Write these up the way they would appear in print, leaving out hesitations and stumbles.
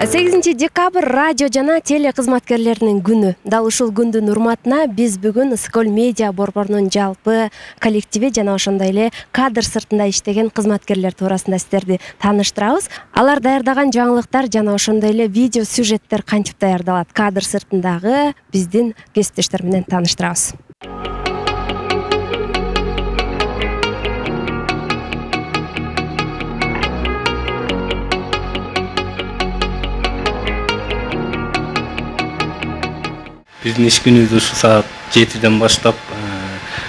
8 декабрь радио жана теле кызматкерлеринин күнү. Дал ушул күндүн урматына биз бүгүн Ысыкөл медиа борборунун жалпы коллективи жана ошондой эле кадр сыртында иштеген кызматкерлер туурасында сиздерди тааныштырабыз. Алар даярдаган жаңылыктар жана ошондой эле видео сюжеттер кантип даярдалат, кадр сыртындагы биздин кесиптештер менен тааныштырабыз. Биздин иш күнүбүз ушу саат 7-ден баштап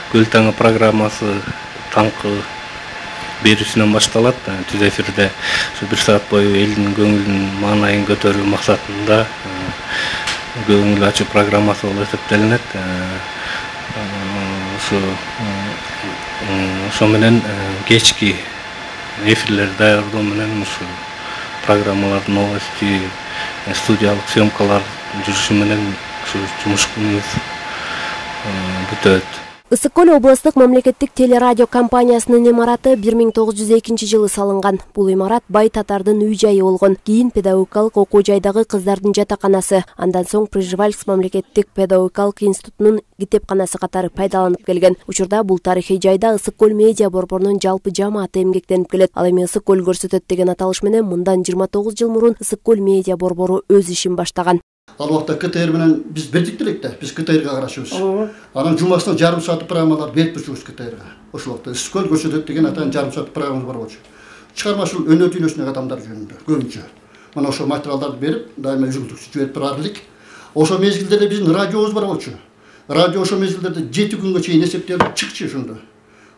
Көл таңы программасы таңкы берүүсүнөн башталат. Түз эфирде ушу 1 саат бою элдин көңүлүнүн маанайын көтөрүү максатында көңүл ачуу программасы болуп эсептелинет. Ошо менен кечки эфирлер даярдоо менен ушу программалар, новости, студиялык съемкалар жүрүшү менен жумуш күнүбүз бүтөт. Ысыкөл областык мамлекеттик телерадио компаниясынын имараты 1902 жылы салынган. Бул имарат бай татардын үй жайы болгон. Кийин педагогикалык окуу жайдагы кыздардын жатаканасы, андан соң Пржевальск мамлекеттик педагогикалык институтунун китепканасы катары пайдаланып келген. Учурда бул тарыхый жайда Ысыкөл медиа борборунун жалпы жамааты эмгектенип келет. Ал эми Ысыкөл көрсөтөт деген аталыш менен мындан 29 жыл мурун Ысыкөл медиа борбору өз ишин баштаган. Ал вакытта КТР менен биз бирдик делек да, биз КТРга карашыбыз. Анан жумасына жарым саат программалар берип жүрүбүз КТРга. Ошол вакытта Ысыкөл көрсөтөт деген атан жарым саат программалар бар болчу. Чыгармачыл өнөр дүйнөсүнө адамдар жөнүндө көбүнчө. Мына ошол материалдарды берип, дайыма үзүлтүксүз жиберип турар элек. Ошол мезгилдерде биздин радиобуз бар болчу. Радио ошол мезгилдерде 7 күнгө чейин эсептелип чыкчы ошондо.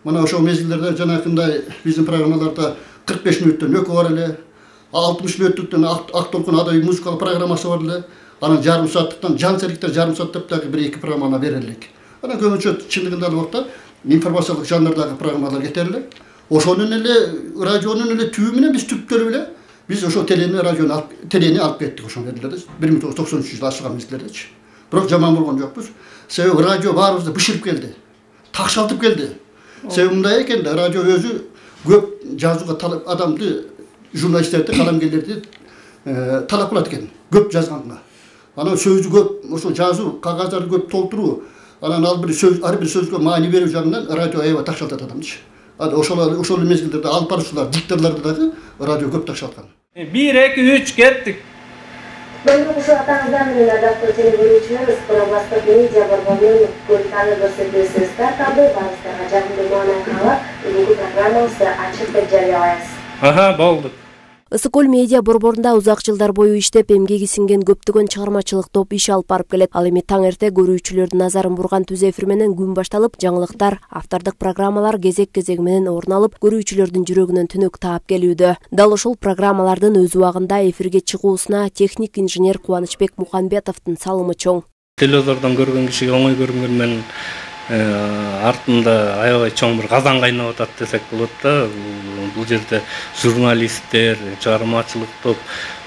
Мына ошол мезгилдерде жанакындай биздин программаларда 45 мүнөттөн өкү бар эле, 60 мүнөттүктөн ак толкун адай музыкалык программасы бар эле. Анан жарым сааттыктан жан сериктер жарым сааттап дагы 1-2 программаны берелик. Анан көбүнчө чындыгында ал вакытта информациялык жанрдагы программалар кетерлик. Ошонун эле радионун эле түбү менен биз түптөлүп эле биз ошо телени алып кеттик ошол эле 1993 жылы ачылган мезгилдердечи. Бирок жаман болгон жокпуз. Себеби радио баарыбызды бышырып келди. Такшалтып келди. Себеби мындай экен да, радио өзү көп жазууга талап адамды, журналисттерди, каламгерлерди талап кылат экен. Көп жазганга. Анан сөздү көп, ошо жазуу, кагаздарды көп толтуруу, анан ар бир сөзгө маани берүү жагынан радио аябай такшалтат адамчы. Ошол мезгилдерде алып баруучулар, дикторлорду дагы радио көп такшалткан. 1, 2, 3 кеттик. Бүгүнкү ушу атаңыздан менен адактуу телеведущийлер Ысыкөл областык медиа борборунун Көл таңы көрсөтүүсү старт алды. Баарыңыздарга жагымдуу маанай каалап, бүгүнкү программабызды ачык деп жарыялайбыз. Болду. Ысыкөл медиа борборунда узак жылдар бою иштеп эмгеги сиңген көптөгөн чыгармачылык топ иш алып барып келет. Ал эми таң эрте көрүүчүлөрдүн назарын бурган түз эфир менен күн башталып, жаңылыктар, автордук программалар кезек-кезеги менен орун алып, көрүүчүлөрдүн жүрөгүнөн түнөк таап келүүдө. Дал ошол программалардын өз убагында эфирге чыгуусуна техник инженер Кубанычбек Мухамбетовдун салымы чоң. Телевизордон көргөн кишиге оңой көрүнгөнүн артында аябай чоң бир казан кайнап атат десек болот да. Бул жерде журналисттер, чыгармачылык топ,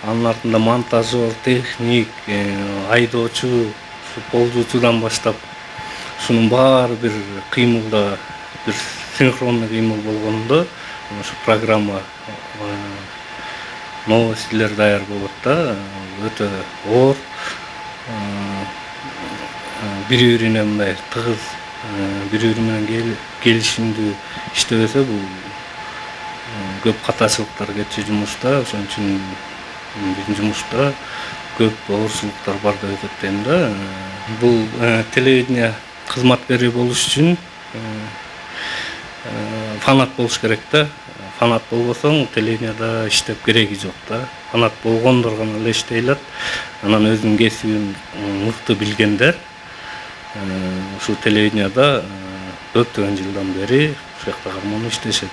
анын артында монтажер, техник, айдоочу, болжуучудан баштап ушунун баары бир кыймылда, бир синхронный кыймыл болгондо ошо программа новостилер даяр болот да. Өтө оор, бири-бирине мындай тыгыз, бири-бири менен келишимдүү иштебесе бул көп катачылыктар кетчү жумушта. Ошон үчүн биздин жумушта көп оорчулуктар бар деп эсептейм да. Бул телевидение кызматкери болуш үчүн фанат болуш керек да. Фанат болбосоң телевидениеда иштеп кереги жок да. Фанат болгондор гана эле иштей алат. Анан өзүнүн кесибин мыкты билгендер ушу телевидениеда көптөгөн жылдан бери ушул жакта гармон иштешет.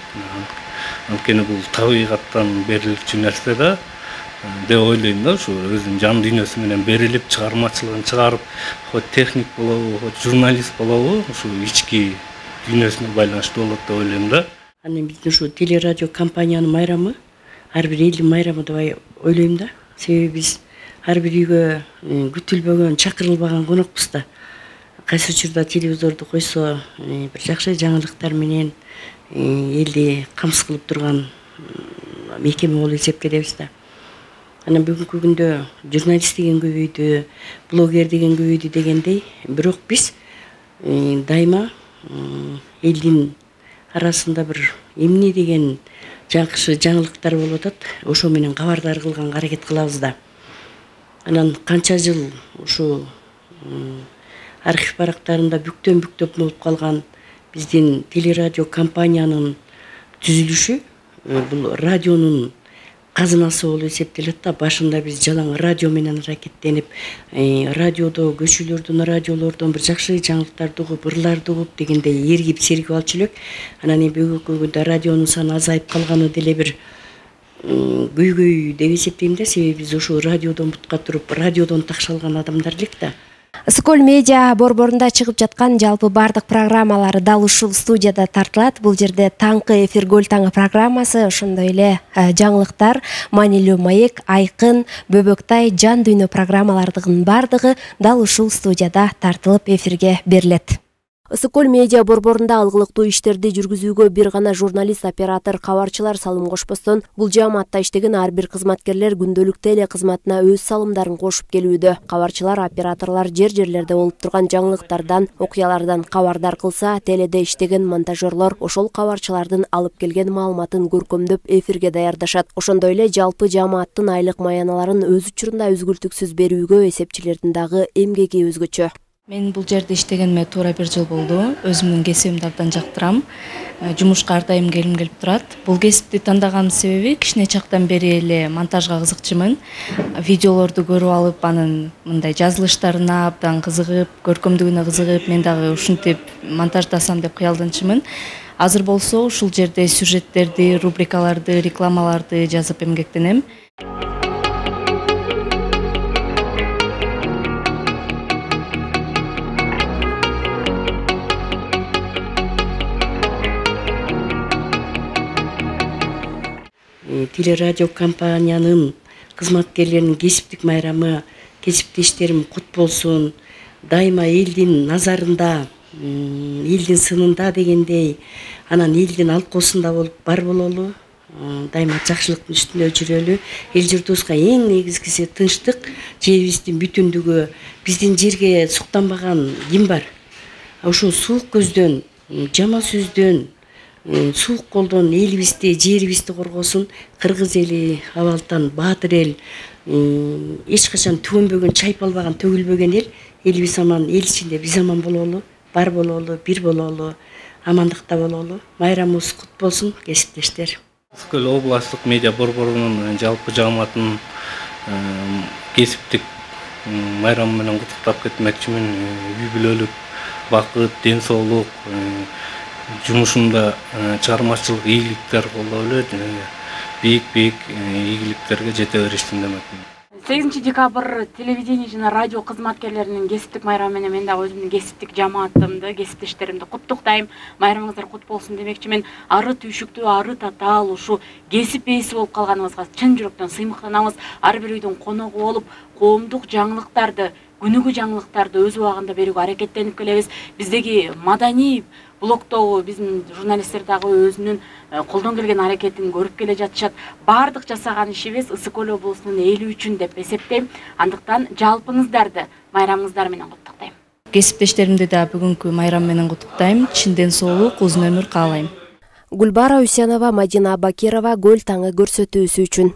Анткени бул табигаттан берилчү нерсе да деп ойлойм да. Ушу өзүнүн жан дүйнөсү менен берилип, чыгармачылыгын чыгарып, хоть техник болобу, хоть журналист болобу, ушу ички дүйнөсүнө байланыштуу болот деп ойлойм да. Анан биздин ушу телерадио компаниянын майрамы ар бир элдин майрамы деп ойлойм да. Себеби биз ар бир үйгө күтүлбөгөн, чакырылбаган конокпуз да. Кайсы учурда телевизорду койсо, бир жакшы жаңылыктар менен элди камсыз кылып турган мекеме болуп эсептелебиз да. Анан бүгүнкү күндө журналист деген көбөйдү, блогер деген көбөйдү дегендей, бирок биз дайыма элдин арасында бир эмне деген жакшы жаңылыктар болуп атат, ошо менен кабардар кылганга аракет кылабыз да. Анан канча жыл ушу архив барактарында бүктөп болуп калган биздин телерадио компаниянын түзүлүшү бул радионун казынасы болуп эсептелет да. Башында биз жалаң радио менен аракеттенип, радиодо көчөлөрдөн, радиолордон бир жакшы жаңылыктарды угуп, ырларды угуп дегендей эргип сергип алчу элек. Анан бүгүнкү күндө радионун саны азайып калганы деле бир көйгөй деп эсептейм да, себеби биз ошо радиодон бутка туруп, радиодон такшалган адамдар элек да. Скол медиа борборунда чыгып жаткан жалпы бардык программалары дал ушул студияда тартылат. Бул жерде таңкы эфир Көл таңы программасы, ошондой эле жаңылыктар, маанилүү маек, айкын, бөбөктай, жан дүйнө программалардын бардыгы дал ушул студияда тартылып эфирге берилет. Скол медиа борборунда алгылыктуу иштерди жүргүзүүгө бир гана журналист, оператор, кабарчылар салым кошпостон, бул жааматта иштеген ар бир кызматкерлер күндөлүк теле кызматына өз салымдарын кошуп келүүдө. Кабарчылар, операторлор жер-жерлерде болуп турган жаңылыктардан, окуялардан кабардар кылса, теледе иштеген монтажерлор ошол кабарчылардын алып келген маалыматын көркөмдөп эфирге даярдашат. Ошондой эле жалпы жааматтын айлык маяналарын өз учурунда үзгүлтүксүз берүүгө эсепчилердин дагы эмгеги өзгөчө. Мен бул жерде иштегениме туура 1 жыл болду. Өзүмдүн кесибимди абдан жактырам. Жумушка ар дайым келгим келип турат. Бул кесипти тандаган себеби кичине чактан бери эле монтажга кызыкчумун. Видеолорду көрүп алып, анын мындай жазылыштарына абдан кызыгып, көркөмдүгүнө кызыгып, мен дагы ушинтип монтаждасам деп кыялданчумун. Азыр болсо ушул жерде сюжеттерди, рубрикаларды, рекламаларды жазып эмгектенем. Телерадио компаниянын кызматкерлеринин кесиптик майрамы, кесиптештерим кут болсун, дайыма элдин назарында, элдин сынында дегендей, анан элдин алкоосунда болуп бар бололу, дайыма жакшылыктын үстүндө жүрөлү. Эл журтубузга эң негизгиси тынчтык, жерибиздин бүтүндүгү, биздин жерге суктанбаган ким бар? Ошо суук көздөн, жаман сөздөн, суук колдон элибизди, жерибизди коргосун. Кыргыз эли абалтан баатыр эл, эч качан түгөнбөгөн, чайпалбаган, төгүлбөгөн эл. Элибиз аман, эл ичинде биз аман бололу, бар бололу, бир бололу, амандыкта бололу. Майрамыбыз кут болсун, кесиптештер. Скөл областтык медиа борборунун жалпы жааматын кесиптик майрамы менен куттуктап кетмекчимин. Үй бүлөлүк бакыт, ден соолук, жумушунда чыгармачылык ийгиликтер колдоп эле бийик ийгиликтерге жете беришсин демекмин. 8 декабрь телевидение жана радио кызматкерлеринин кесиптик майрамы менен мен дагы өзүмдүн кесиптик жамаатымды, кесиптештеримди куттуктайм. Майрамыңыздар кут болсун демекчимин. Ары түйшүктүү, ары татаал ушу кесип ээси болуп калганыбызга чын жүрөктөн сыймыктанабыз. Ар бир үйдүн коногу болуп, коомдук жаңылыктарды, күнүгү жаңылыктарды өз убагында берүүгө аракеттенип келебиз. Биздеги маданий блоктогу биздин журналисттер дагы өзүнүн колдон келген аракетин көрүп келе жатышат. Бардык жасаган ишибиз Ысык Көл облусунун эли үчүн деп эсептейм. Андыктан жалпыңыздарды майрамыңыздар менен куттуктайм. Кесиптештеримди да бүгүнкү майрам менен куттуктайм. Чынден соолук, узун өмүр каалайм. Гүлбара Үсянова, Мадина Бакирова, Көл таңы көрсөтүүсү үчүн.